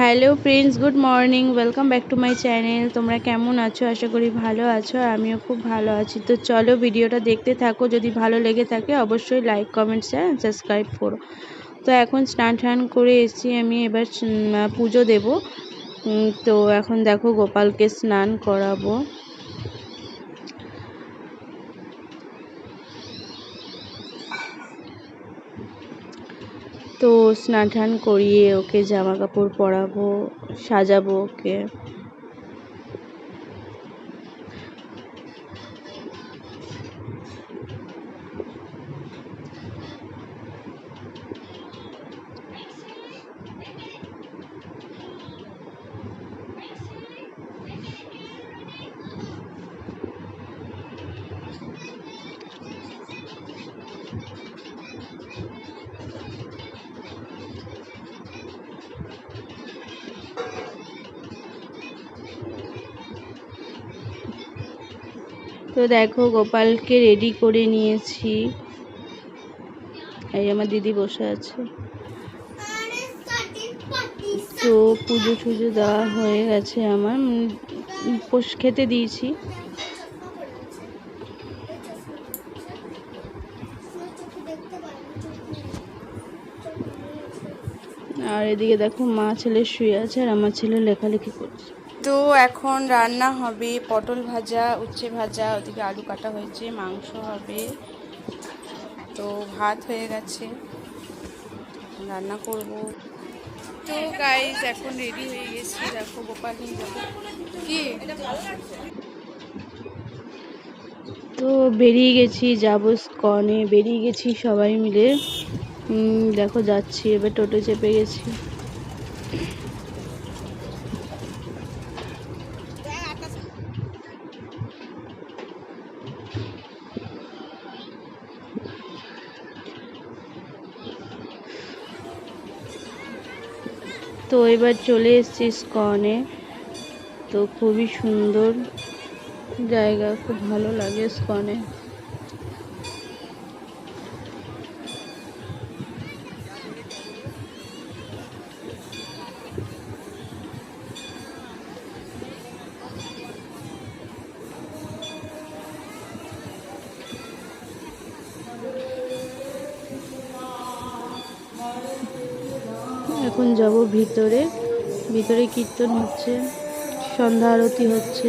Hello friends, good morning, welcome back to my channel. তোমরা কেমন আছো? আশা করি ভালো আছো, আর আমিও খুব ভালো আছি। তো চলো ভিডিওটা দেখতে থাকো। যদি ভালো লেগে থাকে অবশ্যই লাইক, কমেন্ট, শেয়ার, সাবস্ক্রাইব করো। তো এখন স্নান করে এসেছি আমি, এবার পুজো দেব। তো এখন দেখো গোপালকে স্নান করাবো। তো স্নান করিয়ে ওকে জামা কাপড় পরাবো, সাজাবো ওকে। তো দেখো গোপালকে রেডি করে নিয়েছি। এই আমার দিদি বসে আছে। তো পুজো টুজো দেওয়া হয়ে গেছে আমার, খেতে দিয়েছি। আর এদিকে দেখো মা ছেলে শুয়ে আছে, আর আমার ছেলে লেখালেখি করছে। তো এখন রান্না হবে পটল ভাজা, উচ্ছে ভাজা, ওদিকে আলু কাটা হয়েছে, মাংস হবে। তো ভাত হয়ে গেছে, রান্না করব। তো গাইস এখন রেডি হয়ে গেছি, দেখো গোপাল কি তো বেরিয়ে গেছি, যাবো স্কনে, বেরিয়ে গেছি সবাই মিলে। দেখো যাচ্ছি, এবার টোটো চেপে গেছি। তো এবার চলে এসেছি স্কনে। তো খুবই সুন্দর জায়গা, খুব ভালো লাগে স্কনে। এখন যাব ভিতরে। ভিতরে কীর্তন হচ্ছে, সন্ধ্যা আরতি হচ্ছে।